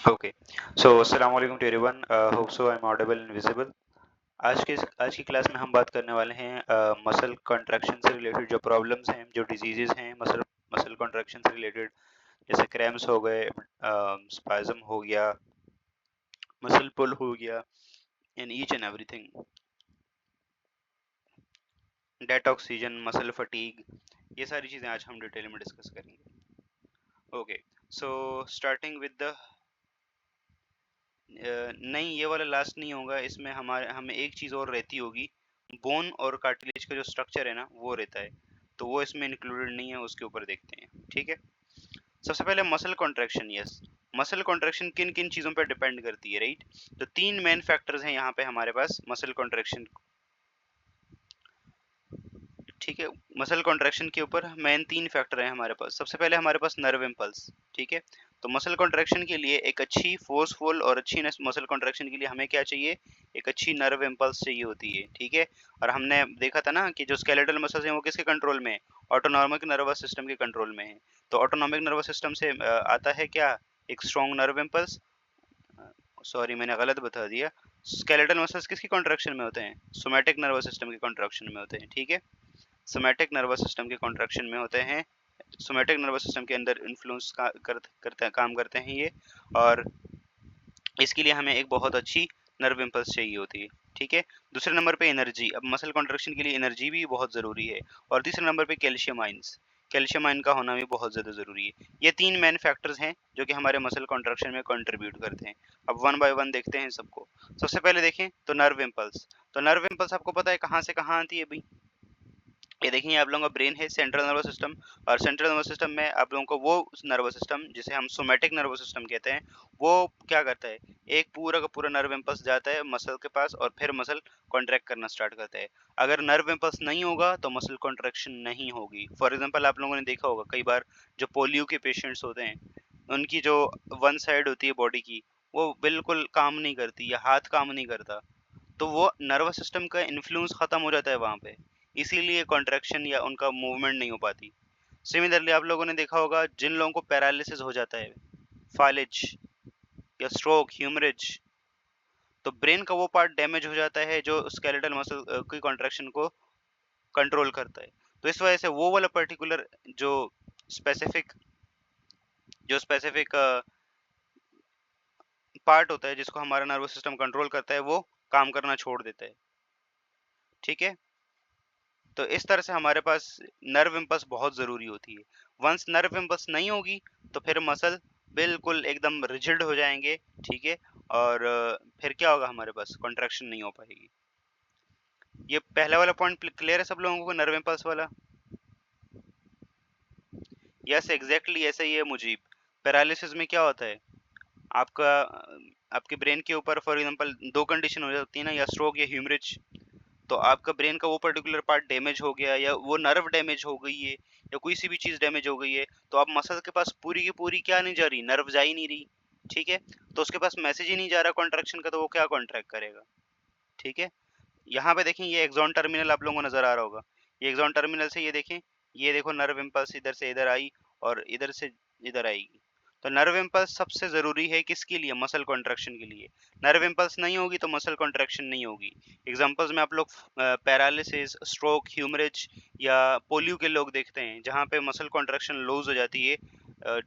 Okay, so assalamu alaikum to everyone. Hope so I'm audible and visible. आज की class में हम बात करने वाले हैं मसल कॉन्ट्रैक्शन से रिलेटेड जो प्रॉब्लम्स हैं, जो डिजीजेज हैं मसल मसल कॉन्ट्रैक्शन से रिलेटेड, जैसे क्रैम्स हो गए, स्पाज्म हो गया, मसल पुल हो गया, in each and everything, debt oxygen, muscle fatigue, ये सारी चीज़ें आज हम डिटेल में डिस्कस करेंगे। Okay, so starting with the नहीं, ये वाला लास्ट नहीं होगा, इसमें हमें एक चीज़ और रहती होगी, बोन और कार्टिलेज का जो स्ट्रक्चर है ना वो रहता है, तो वो इसमें इंक्लूडेड नहीं है, उसके ऊपर देखते हैं। ठीक है, सबसे पहले muscle contraction. Yes, muscle contraction किन किन चीज़ों पर डिपेंड करती है, राइट? तो तीन मेन फैक्टर्स हैं यहाँ पे हमारे पास मसल कॉन्ट्रैक्शन। ठीक है, मसल कॉन्ट्रैक्शन के ऊपर मेन तीन फैक्टर हैं हमारे पास। सबसे पहले हमारे पास नर्व इम्पल्स। ठीक है, तो मसल कॉन्ट्रैक्शन के लिए एक अच्छी फोर्सफुल और अच्छी मसल कॉन्ट्रैक्शन के लिए हमें क्या चाहिए? एक अच्छी नर्व इम्पल्स चाहिए होती है। ठीक है, और हमने देखा था ना कि जो स्केलेटल मसल्स हैं वो किसके कंट्रोल में है? ऑटोनॉमिक नर्वस सिस्टम के कंट्रोल में है। तो ऑटोनॉमिक नर्वस सिस्टम से आता है क्या? एक स्ट्रॉन्ग नर्व इम्पल्स। सॉरी, मैंने गलत बता दिया। स्केलेटल मसल्स किसकी कॉन्ट्रैक्शन में होते हैं? सोमैटिक नर्वस सिस्टम के कॉन्ट्रैक्शन में होते हैं। ठीक है, सोमैटिक नर्वस सिस्टम के कॉन्ट्रैक्शन में होते हैं। सोमैटिक नर्वस सिस्टम के अंदर इन्फ्लुएंस काम करते हैं ये, और इसके लिए हमें एक बहुत अच्छी नर्व इम्पल्स चाहिए होती है। ठीक है, दूसरे नंबर पे एनर्जी। अब मसल कॉन्ट्रैक्शन के लिए एनर्जी भी बहुत ज़रूरी है। और तीसरे नंबर पे कैल्शियम आइंस, कैल्शियम आयन का होना भी बहुत ज़्यादा ज़रूरी है। ये तीन मेन फैक्टर्स हैं जो कि हमारे मसल कॉन्ट्रैक्शन में कंट्रीब्यूट करते हैं। अब वन बाय वन देखते हैं सबको। सबसे पहले देखें तो नर्व इम्पल्स। तो नर्व इम्पल्स आपको पता है कहाँ से कहाँ आती है भाई? ये देखिए, आप लोगों का ब्रेन है, सेंट्रल नर्वस सिस्टम, और सेंट्रल नर्वस सिस्टम में आप लोगों को वो नर्वस सिस्टम जिसे हम सोमैटिक नर्वस सिस्टम कहते हैं, वो क्या करता है? एक पूरा का पूरा नर्व इम्पल्स जाता है मसल के पास और फिर मसल कॉन्ट्रैक्ट करना स्टार्ट करता है। अगर नर्व इम्पल्स नहीं होगा तो मसल कॉन्ट्रैक्शन नहीं होगी। फॉर एग्जांपल, आप लोगों ने देखा होगा कई बार जो पोलियो के पेशेंट्स होते हैं, उनकी जो वन साइड होती है बॉडी की, वो बिल्कुल काम नहीं करती या हाथ काम नहीं करता, तो वो नर्वस सिस्टम का इन्फ्लुएंस खत्म हो जाता है वहां पे, इसीलिए कॉन्ट्रैक्शन या उनका मूवमेंट नहीं हो पाती। सिमिलरली आप लोगों ने देखा होगा जिन लोगों को पैरालिसिस हो जाता है, फालिज या स्ट्रोक, ह्यूमरेज, तो ब्रेन का वो पार्ट डैमेज हो जाता है जो स्केलेटल मसल की कॉन्ट्रैक्शन को कंट्रोल करता है। तो इस वजह से वो वाला पर्टिकुलर जो स्पेसिफिक पार्ट होता है जिसको हमारा नर्वस सिस्टम कंट्रोल करता है, वो काम करना छोड़ देता है। ठीक है, तो इस तरह से हमारे पास नर्व इम्पल्स बहुत ज़रूरी होती है। वंस नर्व इम्पल्स नहीं होगी तो फिर मसल बिल्कुल एकदम रिजिड हो जाएंगे। ठीक है, और फिर क्या होगा? हमारे पास कॉन्ट्रैक्शन नहीं हो पाएगी। ये पहला वाला पॉइंट क्लियर है सब लोगों को, नर्व इम्पल्स वाला? यस, एग्जैक्टली ऐसा ही है मुजीब। पैरालिसिस में क्या होता है? आपका आपके ब्रेन के ऊपर फॉर एग्जांपल दो कंडीशन हो जाती है ना, या स्ट्रोक या ह्यूमरेज। तो आपका ब्रेन का वो पर्टिकुलर पार्ट डैमेज हो गया, या वो नर्व डैमेज हो गई है, या कोई सी भी चीज़ डैमेज हो गई है, तो आप मसल के पास पूरी की पूरी क्या नहीं जा रही? नर्व जा ही नहीं रही। ठीक है, तो उसके पास मैसेज ही नहीं जा रहा कॉन्ट्रैक्शन का, तो वो क्या कॉन्ट्रैक्ट करेगा? ठीक है, यहाँ पे देखें, ये एक्सॉन टर्मिनल आप लोगों को नजर आ रहा होगा। ये एक्सॉन टर्मिनल से ये देखें, ये देखो नर्व इम्पल्स इधर से इधर आई और इधर से इधर आएगी। तो नर्व इम्पल्स सबसे ज़रूरी है किसके लिए? मसल कॉन्ट्रैक्शन के लिए। नर्व इम्पल्स नहीं होगी तो मसल कॉन्ट्रैक्शन नहीं होगी। एग्जांपल्स में आप लोग पैरालिसिस, स्ट्रोक, ह्यूमरेज या पोलियो के लोग देखते हैं जहाँ पे मसल कॉन्ट्रैक्शन लूज हो जाती है।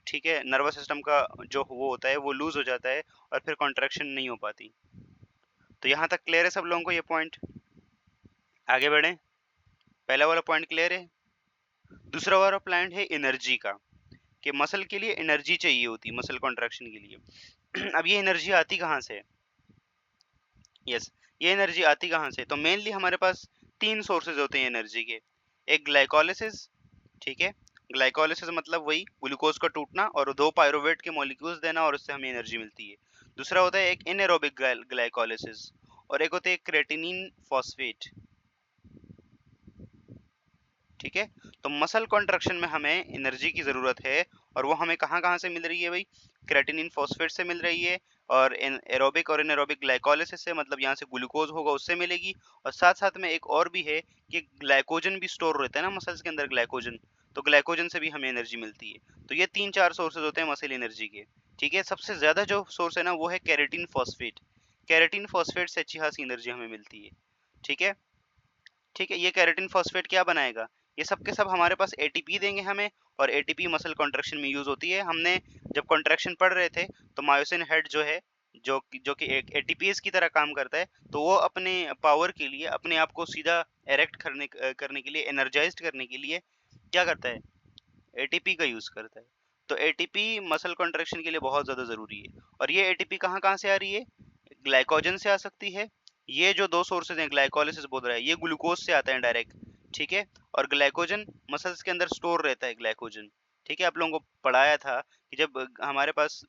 ठीक है, नर्वस सिस्टम का जो वो होता है वो लूज हो जाता है और फिर कॉन्ट्रैक्शन नहीं हो पाती। तो यहाँ तक क्लियर है सब लोगों को ये पॉइंट? आगे बढ़ें। पहला वाला पॉइंट क्लियर है। दूसरा वाला पॉइंट है एनर्जी का, कि मसल के लिए एनर्जी चाहिए होती, मसल कॉन्ट्रैक्शन के लिए। अब ये एनर्जी आती कहाँ से? यस, ये एनर्जी आती कहाँ से? तो मेनली हमारे पास तीन सोर्सेज होते हैं एनर्जी के। एक ग्लाइकोलिसिस। ठीक है, ग्लाइकोलिसिस मतलब वही ग्लूकोज का टूटना और दो पायरुवेट के मॉलिक्यूल्स देना और उससे हमें एनर्जी मिलती है। दूसरा होता है एक एनारोबिक ग्लाइकोलिसिस, और एक होता है क्रेटिनिन फॉस्फेट। ठीक है, तो मसल कॉन्ट्रैक्शन में हमें एनर्जी की ज़रूरत है, और वो हमें कहाँ कहाँ से मिल रही है भाई? क्रेटिनिन फॉस्फेट से मिल रही है, और एरोबिक और एनारोबिक ग्लाइकोलिसिस से, मतलब यहाँ से ग्लूकोज होगा उससे मिलेगी। और साथ साथ में एक और भी है कि ग्लाइकोजन भी स्टोर रहता है ना मसल्स के अंदर, ग्लाइकोजन। तो ग्लाइकोजन से भी हमें एनर्जी मिलती है। तो ये 3-4 सोर्सेज होते हैं मसल एनर्जी के, ठीक है। सबसे ज़्यादा जो सोर्स है ना वो है केराटिन फॉस्फेट। केराटिन फॉस्फेट से अच्छी खासी एनर्जी हमें मिलती है, ठीक है। ठीक है, ये केराटिन फॉस्फेट क्या बनाएगा? ये सब के सब हमारे पास एटीपी देंगे हमें, और एटीपी मसल कॉन्ट्रैक्शन में यूज होती है। हमने जब कॉन्ट्रैक्शन पढ़ रहे थे तो मायोसिन हेड जो है, जो कि एक एटीपीएस की तरह काम करता है, तो वो अपने पावर के लिए, अपने आप को सीधा एरेक्ट करने के लिए, एनर्जाइज्ड करने के लिए क्या करता है? एटीपी का यूज करता है। तो एटीपी मसल कॉन्ट्रैक्शन के लिए बहुत ज्यादा जरूरी है। और ये एटीपी कहाँ कहाँ से आ रही है? ग्लाइकोजन से आ सकती है। ये जो दो सोर्सेज हैं, ग्लाइकोलिसिस बोल रहा है, ये ग्लूकोज से आता है डायरेक्ट, ठीक है। और ग्लाइकोजन मसल्स के अंदर स्टोर रहता है, ग्लाइकोजन, ठीक है। आप लोगों को पढ़ाया था कि जब हमारे पास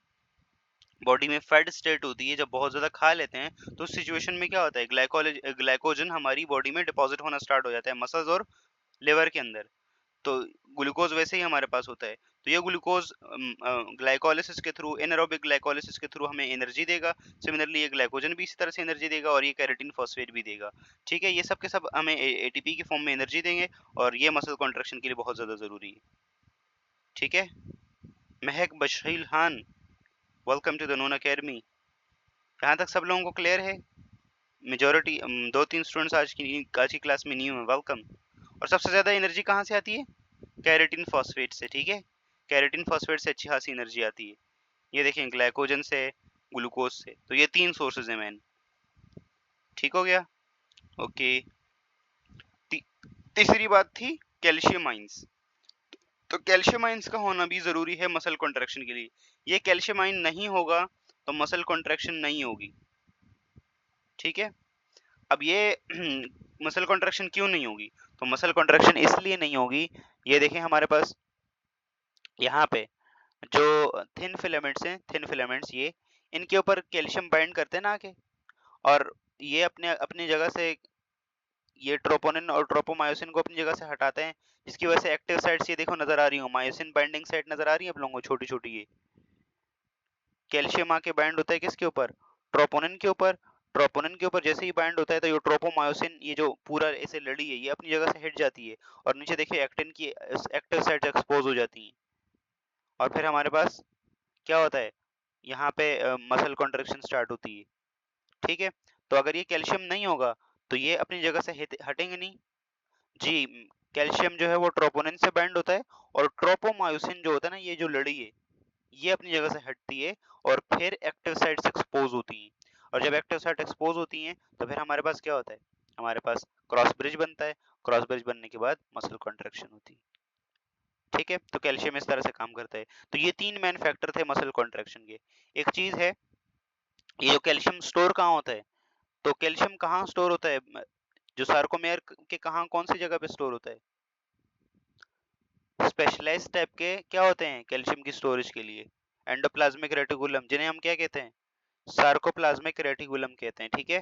बॉडी में फैट स्टेट होती है, जब बहुत ज्यादा खा लेते हैं तो उस सिचुएशन में क्या होता है, ग्लाइकोजन हमारी बॉडी में डिपॉजिट होना स्टार्ट हो जाता है, मसल्स और लिवर के अंदर। तो ग्लूकोज वैसे ही हमारे पास होता है। तो ये ग्लूकोज ग्लाइकोलिसिस के थ्रू, एनारोबिक ग्लाइकोलिसिस के थ्रू हमें एनर्जी देगा। सिमिलरली ये ग्लाइकोजन भी इसी तरह से एनर्जी देगा, और ये केराटिन फॉस्फेट भी देगा, ठीक है। ये सब के सब हमें एटीपी की फॉर्म में एनर्जी देंगे, और ये मसल कॉन्ट्रैक्शन के लिए बहुत ज़्यादा ज़रूरी है, ठीक है। Mehak Bashir Khan, welcome to the Noon Academy. यहाँ तक सब लोगों को क्लियर है? मेजोरिटी 2-3 स्टूडेंट्स आज की क्लास में न्यू है, वेलकम। और सबसे ज़्यादा एनर्जी कहाँ से आती है? केराटिन फॉस्फेट से, ठीक है। केराटिन फॉस्फेट से अच्छी खासी एनर्जी आती है। ये देखें, ग्लाइकोजन से, ग्लूकोज से। तो ये 3 सोर्सेज हैं मेन, ठीक हो गया? ओके। तीसरी बात थी कैल्शियम आइंस। तो कैल्शियम आइंस का होना भी जरूरी है मसल कॉन्ट्रैक्शन के लिए। ये कैल्शियम आइन नहीं होगा तो मसल कॉन्ट्रैक्शन नहीं होगी, ठीक है। अब ये मसल कॉन्ट्रैक्शन क्यों नहीं होगी? तो मसल कॉन्ट्रैक्शन इसलिए नहीं होगी, ये देखें हमारे पास यहाँ पे जो थिन फिलामेंट्स हैं, थिन फिलामेंट्स, ये इनके ऊपर कैल्शियम बाइंड करते हैं ना आके, और ये अपने अपनी जगह से ये ट्रोपोनिन और ट्रोपोमायोसिन को अपनी जगह से हटाते हैं, जिसकी वजह से एक्टिव साइट्स ये देखो नजर आ रही हो, मायोसिन बाइंडिंग साइट नजर आ रही है आप लोगों को, छोटी छोटी। ये कैल्शियम आके बाइंड होता है किसके ऊपर? ट्रोपोनिन के ऊपर। ट्रोपोनिन के ऊपर जैसे ही बाइंड होता है तो ये ट्रोपोमायोसिन, ये जो पूरा ऐसे लड़ी है, ये अपनी जगह से हट जाती है, और नीचे देखिए एक्टिन की एक्टिव साइट्स एक्सपोज हो जाती हैं, और फिर हमारे पास क्या होता है, यहाँ पे मसल कॉन्ट्रैक्शन स्टार्ट होती है, ठीक है। तो अगर ये कैल्शियम नहीं होगा तो ये अपनी जगह से हटेंगे नहीं जी। कैल्शियम जो है वो ट्रोपोनिन से बाइंड होता है, और ट्रोपोमायोसिन जो होता है ना, ये जो लड़ी है, ये अपनी जगह से हटती है, और फिर एक्टिव साइट्स एक्सपोज होती हैं। और जब एक्टिव साइट एक्सपोज होती हैं तो फिर हमारे पास क्या होता है? हमारे पास क्रॉस ब्रिज बनता है। क्रॉस ब्रिज बनने के बाद मसल कॉन्ट्रैक्शन होती है, ठीक है। तो कैल्शियम इस तरह से काम करता है। तो ये 3 मेन फैक्टर थे मसल कॉन्ट्रैक्शन के। एक चीज है, ये जो कैल्शियम स्टोर कहाँ होता है? तो कैल्शियम कहाँ स्टोर होता है? जो सार्कोमेयर के कहाँ, कौन सी जगह पे स्टोर होता है? स्पेशलाइज्ड टाइप के क्या होते हैं कैल्शियम की स्टोरेज के लिए? एंडोप्लाज्मिक रेटिकुलम, जिन्हें हम क्या कहते हैं? सार्कोप्लाज्मिक रेटिकुलम कहते हैं, ठीक है।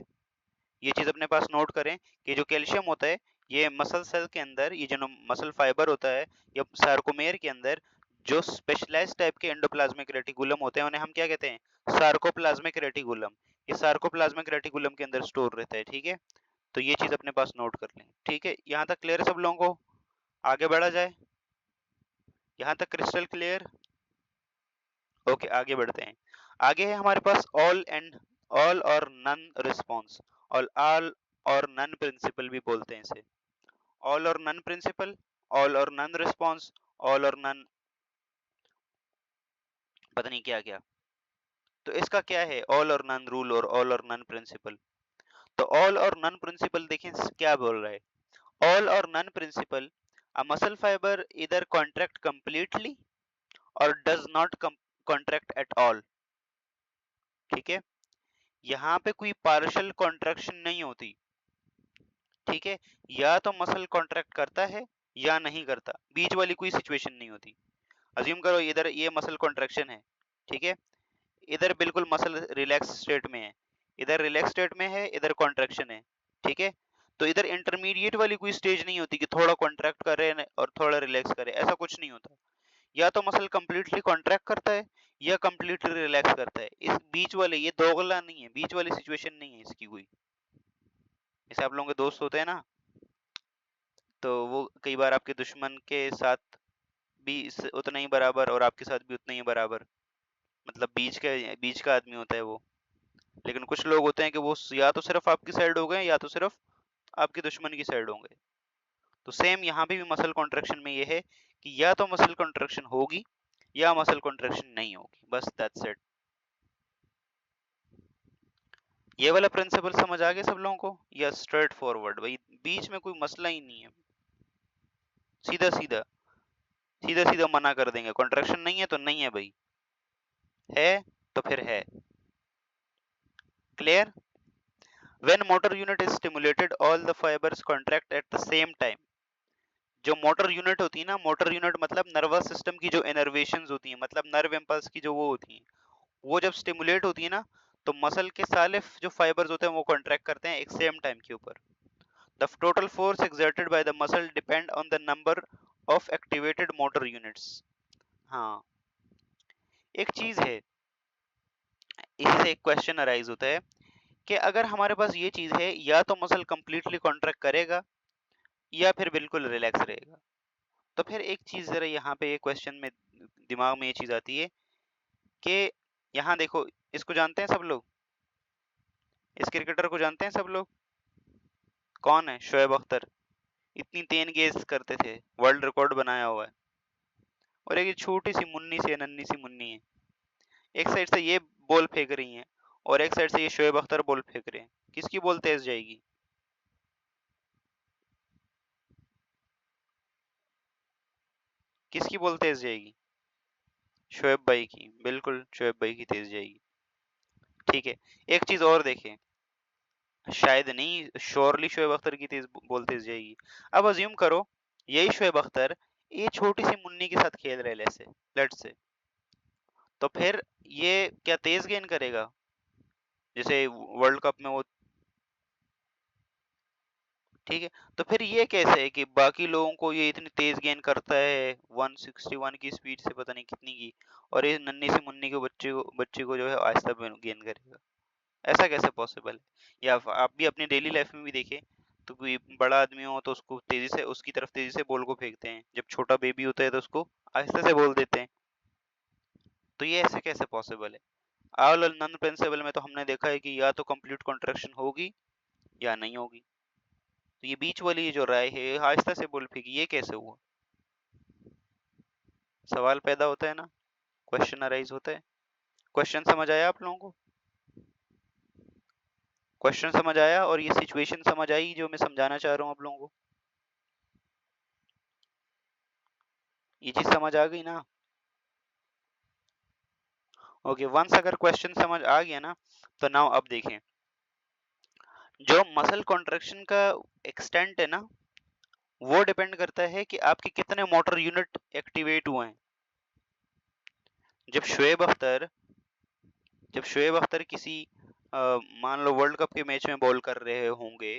ये चीज अपने पास नोट करें कि जो कैल्शियम होता है, ये मसल सेल के अंदर, ये जो मसल फाइबर होता है, या सार्कोमेयर के अंदर जो स्पेशलाइज्ड टाइप के एंडोप्लाज्मिक रेटिकुलम होते हैं, उन्हें हम क्या कहते हैं? Sarcoplasmic reticulum. ये सार्कोप्लाज्मिक रेटिकुलम के अंदर स्टोर रहता है, ठीक है। तो ये चीज अपने पास नोट कर लें, ठीक है। यहाँ तक क्लियर है सब लोगों को? आगे बढ़ा जाए? यहाँ तक क्रिस्टल क्लियर? ओके, आगे बढ़ते हैं। आगे है हमारे पास ऑल और नन रिस्पॉन्स, और ऑल और नन प्रिंसिपल भी बोलते हैं इसे। All or none principal, all or none response, all or none पता नहीं क्या क्या। तो इसका क्या है, all or none rule or all or none principle? तो ऑल और नन प्रिंसिपल देखें क्या बोल रहा है। All or none principle, a muscle fibre either contract completely or does not contract at all, ठीक है। यहाँ पे कोई पार्शियल कॉन्ट्रैक्शन नहीं होती, ठीक है। या तो मसल कॉन्ट्रैक्ट करता है या नहीं करता, बीच वाली कोई सिचुएशन नहीं होती। अज्यूम करो इधर ये मसल कॉन्ट्रैक्शन है, ठीक है। इधर बिल्कुल मसल रिलैक्स स्टेट में है, इधर रिलैक्स स्टेट में है, इधर कॉन्ट्रैक्शन है, ठीक है। तो इधर इंटरमीडिएट वाली कोई स्टेज नहीं होती कि थोड़ा कॉन्ट्रैक्ट करे और थोड़ा रिलैक्स करे, ऐसा कुछ नहीं होता। या तो मसल कंप्लीटली कॉन्ट्रैक्ट करता है या कंप्लीटली रिलैक्स करता है। इस बीच वाले, ये दोगला नहीं है, बीच वाली सिचुएशन नहीं है इसकी कोई। जैसे आप लोगों के दोस्त होते हैं ना, तो वो कई बार आपके दुश्मन के साथ भी उतना ही बराबर और आपके साथ भी उतना ही बराबर, मतलब बीच का आदमी होता है वो। लेकिन कुछ लोग होते हैं कि वो या तो सिर्फ आपकी साइड हो गए या तो सिर्फ आपके दुश्मन की साइड होंगे। तो सेम यहाँ पे भी मसल कॉन्ट्रैक्शन में ये है कि या तो मसल कॉन्ट्रैक्शन होगी या मसल कॉन्ट्रैक्शन नहीं होगी, बस दैट्स इट। ये वाला प्रिंसिपल समझ आ गया सब लोगों को, या स्ट्रेट फॉरवर्ड भाई, बीच में कोई मसला ही नहीं है, सीधा सीधा सीधा सीधा मना कर देंगे, कॉन्ट्रैक्शन नहीं है तो नहीं है भाई, है तो फिर है। Clear? When motor unit is stimulated all the fibres contract at the same time. जो मोटर यूनिट होती है ना, मोटर यूनिट मतलब नर्वस सिस्टम की जो इनर्वेशंस होती हैं, मतलब नर्व इम्पल्स की जो वो होती हैं, वो जब स्टिमुलेट होती है ना, तो मसल के सारे जो फाइबर्स होते हैं वो कॉन्ट्रैक्ट करते हैं एक सेम टाइम के ऊपर। The total force exerted by the muscle depend on the number of activated motor units. हाँ, एक चीज है, इसी से एक क्वेश्चन अराइज होता है कि अगर हमारे पास ये चीज है, या तो मसल कंप्लीटली कॉन्ट्रैक्ट करेगा या फिर बिल्कुल रिलैक्स रहेगा। तो फिर एक चीज जरा यहाँ पे क्वेश्चन में दिमाग में ये चीज आती है कि यहाँ देखो, इसको जानते हैं सब लोग, इस क्रिकेटर को जानते हैं सब लोग, कौन है? शोएब अख्तर। इतनी तेज गेंद करते थे, वर्ल्ड रिकॉर्ड बनाया हुआ है। और एक छोटी सी मुन्नी सी नन्नी सी मुन्नी है, एक साइड से ये बॉल फेंक रही है और एक साइड से ये शोएब अख्तर बॉल फेंक रहे हैं, किसकी बॉल तेज जाएगी? किसकी बॉल तेज जाएगी? शोएब भाई की, बिल्कुल शोएब भाई की तेज जाएगी। ठीक है, एक चीज और देखें, शायद नहीं, श्योरली शोएब अख्तर की तेज बॉल तेज जाएगी। अब अज्यूम करो यही शोएब अख्तर ये छोटी सी मुन्नी के साथ खेल रहे हैं, लेट्स से, तो फिर ये क्या तेज गेंद करेगा जैसे वर्ल्ड कप में वो? ठीक है, तो फिर ये कैसे है कि बाकी लोगों को ये इतनी तेज गेंद करता है 161 की स्पीड से, पता नहीं कितनी की, और ये नन्ही सी मुन्नी के बच्चे को जो है आहिस्ता गेंद करेगा? ऐसा कैसे पॉसिबल है? या आप भी अपनी डेली लाइफ में भी देखें, तो कोई बड़ा आदमी हो तो उसको तेजी से, उसकी तरफ तेजी से बॉल को फेंकते हैं, जब छोटा बेबी होता है तो उसको आहिस्ते से बोल देते हैं। तो ये ऐसे कैसे पॉसिबल है? ऑल और नन प्रिंसिपल में तो हमने देखा है कि या तो कंप्लीट कॉन्ट्रैक्शन होगी या नहीं होगी। तो ये बीच वाली ये जो राय है, आहिस्ता से बॉल फेंकी, ये कैसे हुआ? सवाल पैदा होता है ना, क्वेश्चन अराइज होता है। क्वेश्चन समझ आया आप लोगों को? क्वेश्चन समझ आया और ये सिचुएशन समझ आई जो मैं समझाना चाह रहा हूँ आप लोगों को? ये चीज समझ आ गई ना? ओके, वंस अगर क्वेश्चन समझ आ गया ना, तो नाउ अब देखें, जो मसल कॉन्ट्रैक्शन का एक्सटेंट है ना, वो डिपेंड करता है कि आपके कितने मोटर यूनिट एक्टिवेट हुए हैं। जब शोएब अख्तर जब शोएब अख्तर किसी मान लो वर्ल्ड कप के मैच में बॉल कर रहे होंगे,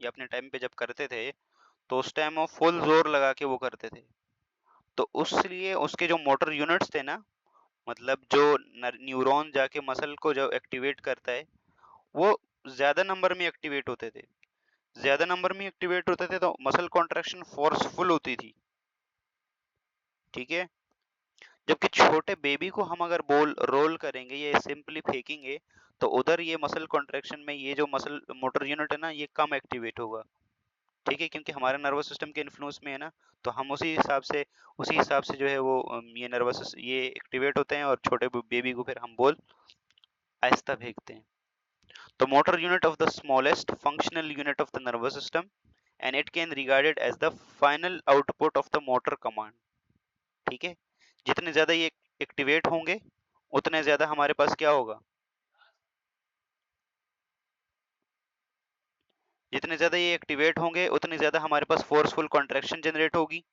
या अपने टाइम पे जब करते थे, तो उस टाइम वो फुल जोर लगा के वो करते थे, तो उसलिए उसके जो मोटर यूनिट्स थे ना, मतलब जो न्यूरॉन जाके मसल को जो एक्टिवेट करता है, वो ज्यादा नंबर में एक्टिवेट होते थे। ज्यादा नंबर में एक्टिवेट होते थे तो मसल कॉन्ट्रैक्शन फोर्सफुल होती थी। ठीक है, जबकि छोटे बेबी को हम अगर बॉल रोल करेंगे या सिंपली फेंकेंगे, तो उधर ये मसल कॉन्ट्रैक्शन में ये जो मसल मोटर यूनिट है ना, ये कम एक्टिवेट होगा। ठीक है, क्योंकि हमारे नर्वस सिस्टम के इन्फ्लुएंस में है ना, तो हम उसी हिसाब से जो है वो ये ये एक्टिवेट होते हैं, और छोटे बेबी को फिर हम बॉल आहिस्ता फेंकते हैं। The motor unit of the smallest functional unit of the nervous system, and it can regarded as the final output of the motor command। ठीक है, जितने ज्यादा ये एक्टिवेट होंगे उतने ज्यादा हमारे पास क्या होगा, जितने ज्यादा ये एक्टिवेट होंगे उतनी ज्यादा हमारे पास फोर्सफुल कॉन्ट्रैक्शन जनरेट होगी।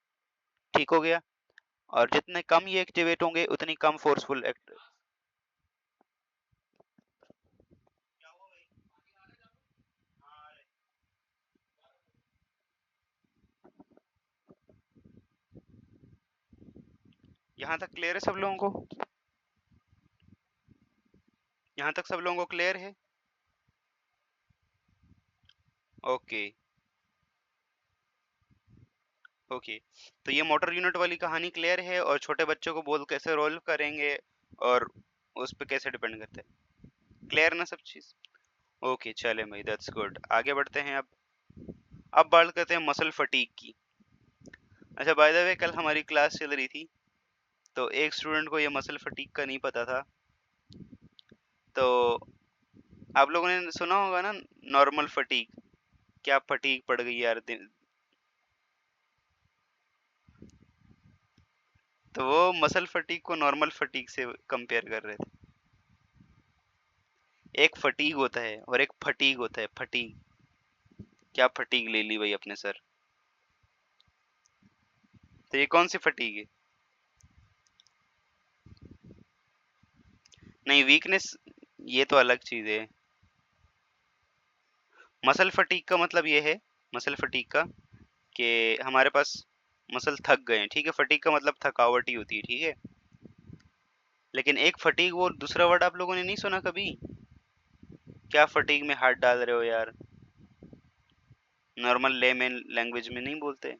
ठीक हो गया? और जितने कम ये एक्टिवेट होंगे उतनी कम फोर्सफुल यहाँ तक क्लियर है सब लोगों को? यहाँ तक सब लोगों को क्लियर है? ओके, ओके, तो ये मोटर यूनिट वाली कहानी क्लियर है, और छोटे बच्चों को बोल कैसे रोल करेंगे और उस पे कैसे डिपेंड करते हैं, क्लियर ना सब चीज। ओके चले भाई, दैट्स गुड। आगे बढ़ते हैं अब बात करते हैं मसल फटीग की। अच्छा, बाय द वे कल हमारी क्लास चल रही थी, तो एक स्टूडेंट को ये मसल फटीग का नहीं पता था। तो आप लोगों ने सुना होगा ना नॉर्मल फटीग, क्या फटीग पड़ गई यार दिन। तो वो मसल फटीग को नॉर्मल फटीग से कंपेयर कर रहे थे। एक फटीग होता है और एक फटीग होता है, फटीग। क्या फटीग ले ली भाई अपने सर। तो ये कौन सी फटीग है? नहीं, वीकनेस ये तो अलग चीज है। मसल फटीग का मतलब ये है, मसल फटीग का कि हमारे पास मसल थक गए हैं, ठीक है। फटीग का मतलब थकावट ही होती है, ठीक है। लेकिन एक फटीग, वो दूसरा वर्ड आप लोगों ने नहीं सुना कभी? क्या फटीग में हाथ डाल रहे हो यार? नॉर्मल लेमैन लैंग्वेज में नहीं बोलते?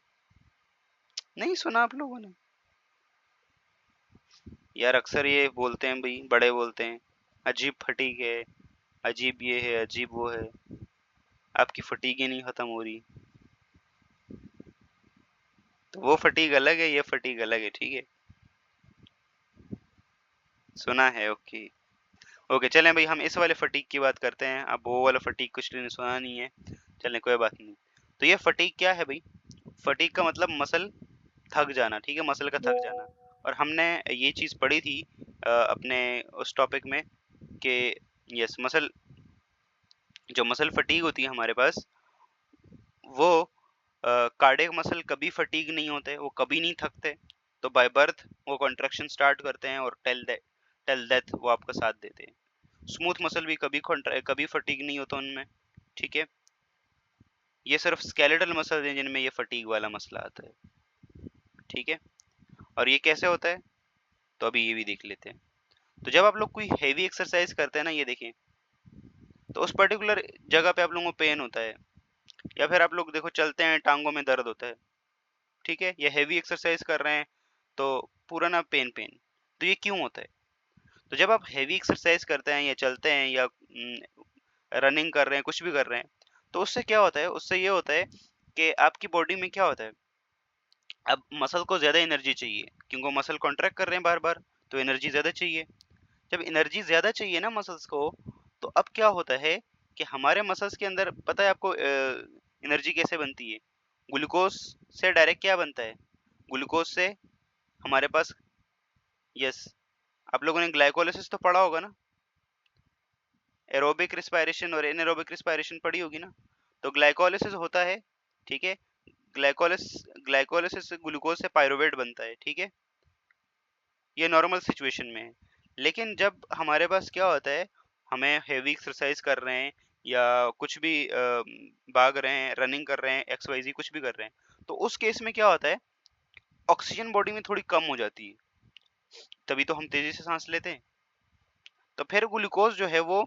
नहीं सुना आप लोगों ने? यार अक्सर ये बोलते हैं भाई, बड़े बोलते हैं अजीब फटीग है, अजीब ये है, अजीब वो है। आपकी फटीग ही नहीं खत्म हो रही। तो वो फटीग अलग है, ये फटीग अलग है, ठीक है। सुना है, ओके। ओके चलें भाई, हम इस वाले फटीग की बात करते हैं। अब वो वाला फटीग कुछ ने सुना नहीं है, चलें कोई बात नहीं। तो ये फटीग क्या है भाई? फटीग का मतलब मसल थक जाना, ठीक है, मसल का थक जाना। और हमने ये चीज पढ़ी थी अपने उस टॉपिक में कि यस, मसल, जो मसल फटीग होती है हमारे पास, वो कार्डियक मसल कभी फटीग नहीं होते, वो कभी नहीं थकते। तो बाय बर्थ वो कॉन्ट्रैक्शन स्टार्ट करते हैं और टेल डेथ वो आपका साथ देते हैं। स्मूथ मसल भी कभी फटीग नहीं होता उनमें, ठीक है। ये सिर्फ स्केलेटल मसल हैं जिनमें ये फटीग वाला मसला आता है, ठीक है। और ये कैसे होता है, तो अभी ये भी देख लेते हैं। तो जब आप लोग कोई हैवी एक्सरसाइज करते हैं ना, ये देखें, तो उस पर्टिकुलर जगह पे आप लोगों को पेन होता है, या फिर आप लोग देखो चलते हैं टांगों में दर्द होता है, ठीक है। ये हैवी एक्सरसाइज कर रहे हैं तो पूरा ना पेन पेन। तो ये क्यों होता है? तो जब आप हैवी एक्सरसाइज करते हैं या चलते हैं या रनिंग कर रहे हैं, कुछ भी कर रहे हैं, तो उससे क्या होता है, उससे ये होता है कि आपकी बॉडी में क्या होता है, अब मसल को ज्यादा एनर्जी चाहिए, क्योंकि मसल कॉन्ट्रैक्ट कर रहे हैं बार बार, तो एनर्जी ज्यादा चाहिए। जब एनर्जी ज्यादा चाहिए ना मसल्स को, तो अब क्या होता है कि हमारे मसल्स के अंदर, पता है आपको एनर्जी कैसे बनती है? ग्लूकोज से डायरेक्ट क्या बनता है? ग्लूकोज से हमारे पास, यस, आप लोगों ने ग्लाइकोलाइसिस तो पढ़ा होगा ना, एरोबिक रिस्पायरेशन और एनारोबिक रिस्पायरेशन पढ़ी होगी ना। तो ग्लाइकोलाइसिस होता है, ठीक है। ग्लाइकोलाइसिस से ग्लूकोज से पायरुवेट बनता है, ठीक है। ये नॉर्मल सिचुएशन में है। लेकिन जब हमारे पास क्या होता है, हमें हेवी एक्सरसाइज कर रहे हैं या कुछ भी भाग रहे हैं, रनिंग कर रहे हैं, एक्स वाई जी कुछ भी कर रहे हैं, तो उस केस में क्या होता है, ऑक्सीजन बॉडी में थोड़ी कम हो जाती है, तभी तो हम तेजी से सांस लेते हैं। तो फिर ग्लूकोज जो है वो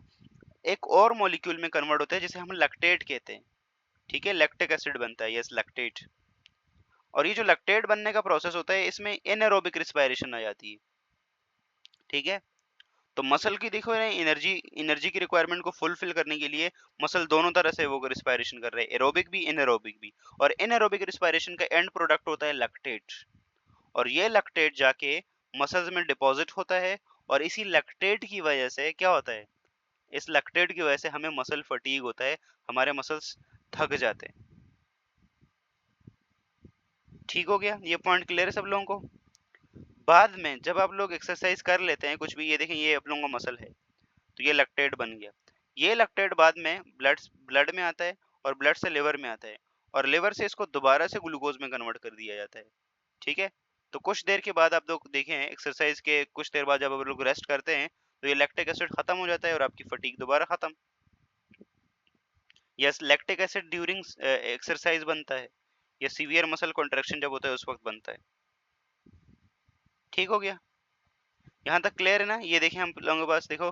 एक और मॉलिक्यूल में कन्वर्ट होता है, जिसे हम लैक्टेट कहते हैं, ठीक है। लैक्टिक एसिड बनता है, यस, लैक्टेट। और ये जो लैक्टेट बनने का प्रोसेस होता है, इसमें एनारोबिक रिस्पायरेशन आ जाती है, ठीक है। तो मसल की देखो ना, एनर्जी एनर्जी की रिक्वायरमेंट को फुलफिल करने के लिए मसल दोनों तरह से वो रिस्पायरेशन कर रहे हैं, एरोबिक भी एनारोबिक भी। और एनारोबिक रिस्पायरेशन का एंड प्रोडक्ट होता है लैक्टेट, और ये लैक्टेट जाके मसल्स में डिपॉजिट होता है। और इसी लैक्टेट की वजह से क्या होता है, इस लैक्टेट की वजह से हमें मसल फटीग होता है, हमारे मसल्स थक जाते हैं। ठीक हो गया, ये पॉइंट क्लियर है सब लोगों को? बाद में जब आप लोग एक्सरसाइज कर लेते हैं कुछ भी, ये देखें, ये आप लोगों का मसल है, तो ये लैक्टेट बन गया। ये लैक्टेट बाद में ब्लड ब्लड में आता है, और ब्लड से लिवर में आता है, और लिवर से इसको दोबारा से ग्लूकोज में कन्वर्ट कर दिया जाता है, ठीक है। तो कुछ देर के बाद आप लोग देखें, एक्सरसाइज के कुछ देर बाद जब आप लोग रेस्ट करते हैं, तो ये लैक्टिक एसिड खत्म हो जाता है और आपकी फटीग दोबारा खत्म। Yes, lactic acid during exercise बनता है, या सीवियर मसल कॉन्ट्रैक्शन जब होता है उस वक्त बनता है। ठीक हो गया, यहाँ तक क्लियर है ना? ये देखें हम लोगों के पास, देखो,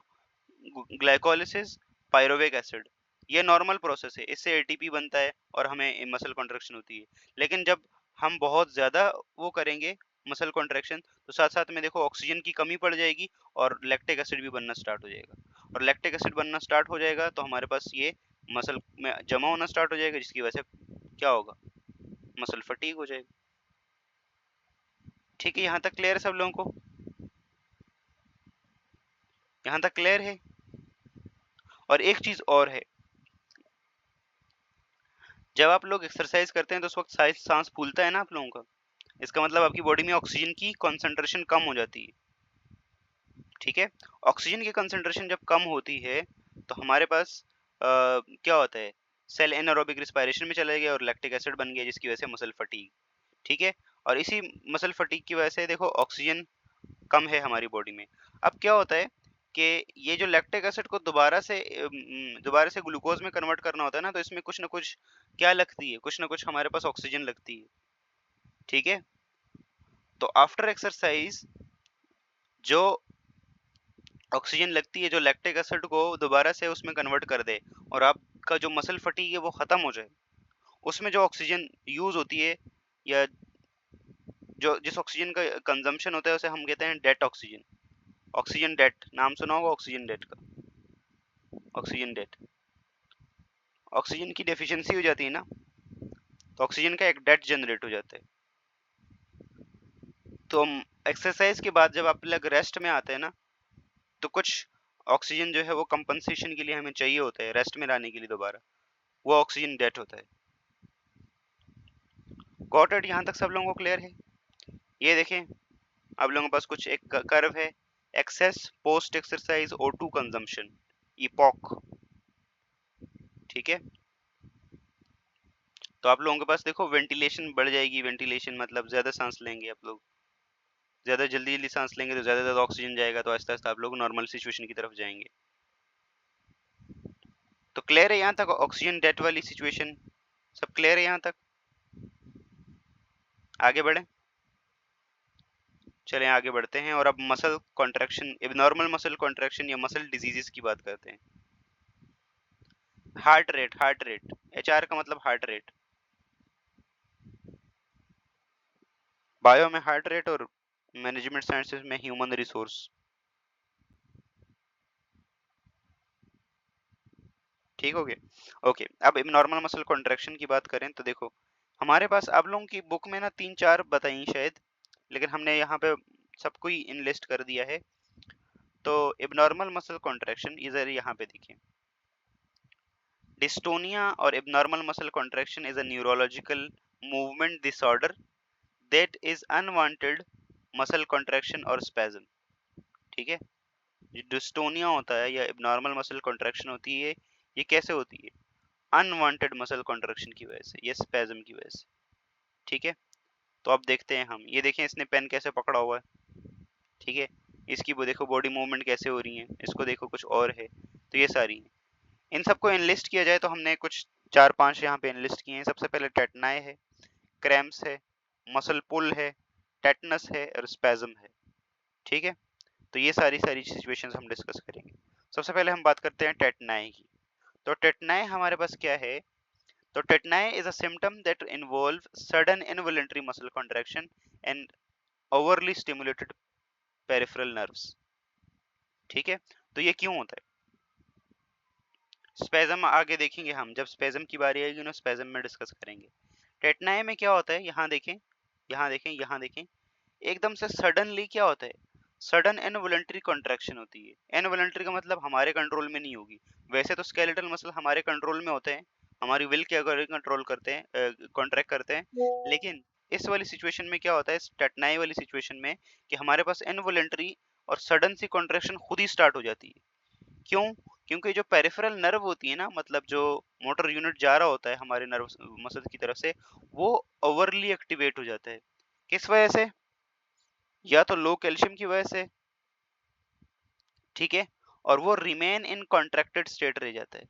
ग्लाइकोलिसिस, पायरोविक एसिड, ये नॉर्मल प्रोसेस है, इससे एटीपी बनता है और हमें मसल कॉन्ट्रैक्शन होती है। लेकिन जब हम बहुत ज़्यादा वो करेंगे मसल कॉन्ट्रैक्शन, तो साथ-साथ में देखो ऑक्सीजन की कमी पड़ जाएगी और लैक्टिक एसिड भी बनना स्टार्ट हो जाएगा। और लैक्टिक एसिड बनना स्टार्ट हो जाएगा तो हमारे पास ये मसल में जमा होना स्टार्ट हो जाएगा, जिसकी वजह से क्या होगा, मसल फटीग हो जाएगा। ठीक है, यहाँ तक क्लियर है सब लोगों को? यहाँ तक क्लियर है? और एक चीज़ और है, जब आप लोग एक्सरसाइज करते हैं तो उस वक्त सांस फूलता है ना आप लोगों का, इसका मतलब आपकी बॉडी में ऑक्सीजन की कंसंट्रेशन कम हो जाती है। ठीक है, ऑक्सीजन की कंसंट्रेशन जब कम होती है तो हमारे पास क्या होता है, सेल एनारोबिक रिस्पायरेशन में चला गया और लैक्टिक एसिड बन गया, जिसकी वजह से मसल फटीग। ठीक है, और इसी मसल फटीग की वजह से देखो ऑक्सीजन कम है हमारी बॉडी में। अब क्या होता है कि ये जो लैक्टिक एसिड को दोबारा से ग्लूकोज में कन्वर्ट करना होता है ना, तो इसमें कुछ ना कुछ क्या लगती है, कुछ ना कुछ हमारे पास ऑक्सीजन लगती है। ठीक है, तो आफ्टर एक्सरसाइज जो ऑक्सीजन लगती है, जो लैक्टिक एसिड को दोबारा से उसमें कन्वर्ट कर दे और आपका जो मसल फटीग है वो खत्म हो जाए, उसमें जो ऑक्सीजन यूज होती है या जो जिस ऑक्सीजन का कंजम्पशन होता है उसे हम कहते हैं डेट ऑक्सीजन। ऑक्सीजन डेट नाम सुना होगा, ऑक्सीजन डेट का। ऑक्सीजन डेट, ऑक्सीजन की डेफिशिएंसी हो जाती है ना, तो ऑक्सीजन का एक डेट जनरेट हो जाता है। तो एक्सरसाइज के बाद जब आप लोग रेस्ट में आते हैं ना, तो कुछ ऑक्सीजन जो है वो कंपनसेशन के लिए हमें चाहिए होता है, रेस्ट में लाने के लिए दोबारा, वो ऑक्सीजन डेट होता है। Got it? यहाँ तक सब लोगों को क्लियर है? ये देखें, आप लोगों के पास कुछ एक कर्व है, excess post exercise O2 consumption, EPOC. ठीक है, तो आप लोगों के पास देखो वेंटिलेशन बढ़ जाएगी, वेंटिलेशन मतलब ज्यादा सांस लेंगे आप लोग, ज्यादा जल्दी सांस लेंगे तो ज्यादा ऑक्सीजन जाएगा, तो आहिस्ता आहिस्ता आप लोग नॉर्मल सिचुएशन की तरफ जाएंगे। तो क्लियर है यहाँ तक ऑक्सीजन डेट वाली सिचुएशन? सब क्लियर है यहाँ तक? आगे बढ़े, चलें आगे बढ़ते हैं और अब muscle contraction, abnormal muscle contraction या मसल डिजीजेस की बात करते हैं। Heart rate, heart rate, HR का मतलब हार्ट रेट, बायो में हार्ट रेट और मैनेजमेंट साइंसेस में ह्यूमन रिसोर्स। ठीक हो गया? ओके, अब एबनॉर्मल मसल कॉन्ट्रैक्शन की बात करें तो देखो हमारे पास आप लोगों की बुक में ना 3-4 बताई शायद, लेकिन हमने यहाँ पे सबको ही इनलिस्ट कर दिया है। तो एबनॉर्मल मसल कॉन्ट्रैक्शन इधर यहाँ पे देखिए, डिस्टोनिया और abnormal muscle contraction is a neurological movement disorder that is unwanted muscle contraction और स्पैज्म। ठीक है, जो डिस्टोनिया होता है या एबनॉर्मल मसल कॉन्ट्रैक्शन होती है, ये कैसे होती है, अनवांटेड मसल कॉन्ट्रैक्शन की वजह से या स्पैज्म की वजह से। ठीक है, तो अब देखते हैं हम, ये देखें इसने पेन कैसे पकड़ा हुआ है। ठीक है, इसकी वो देखो बॉडी मूवमेंट कैसे हो रही है, इसको देखो कुछ और है, तो ये सारी है। इन सबको इनलिस्ट किया जाए तो हमने कुछ 4-5 यहाँ पे इनलिस्ट किए हैं। सबसे पहले टेटनाई है, क्रैम्प्स है, मसल पुल है, टेटनस है और स्पैज्म है। ठीक है, तो ये सारी सारी सिचुएशंस हम डिस्कस करेंगे। सबसे पहले हम बात करते हैं टेटनाई की। तो टेटनाई हमारे पास क्या है, तो टेटनाई is a symptom that involve sudden involuntary muscle contraction and overly stimulated peripheral nerves. ठीक है, तो ये क्यों होता है? स्पेजम आगे देखेंगे हम, जब स्पेजम की बारी आएगी ना स्पेजम में डिस्कस करेंगे। टेटनाई में क्या होता है, यहाँ देखें, यहाँ देखें, यहाँ देखें, एकदम से सडनली क्या होता है, सडन इनवॉलंटरी कॉन्ट्रैक्शन होती है। इनवॉलंटरी का मतलब हमारे कंट्रोल में नहीं होगी। वैसे तो स्केलेटल मसल हमारे कंट्रोल में होते हैं, हमारी विल के अकॉर्डिंग कंट्रोल करते हैं, कॉन्ट्रैक्ट करते हैं, लेकिन इस वाली सिचुएशन में क्या होता है, इस टेटनाई वाली सिचुएशन में, कि हमारे पास इनवॉलंटरी और सडन सी कॉन्ट्रैक्शन खुद ही स्टार्ट हो जाती है। क्यों? क्योंकि जो पेरिफेरल नर्व होती है ना, मतलब जो मोटर यूनिट जा रहा होता है हमारे नर्व मसल की तरफ से, वो ओवरली एक्टिवेट हो जाता है। किस वजह से? या तो लो कैल्शियम की वजह से, ठीक है, और वो रिमेन इन कॉन्ट्रैक्टेड स्टेट रह जाता है।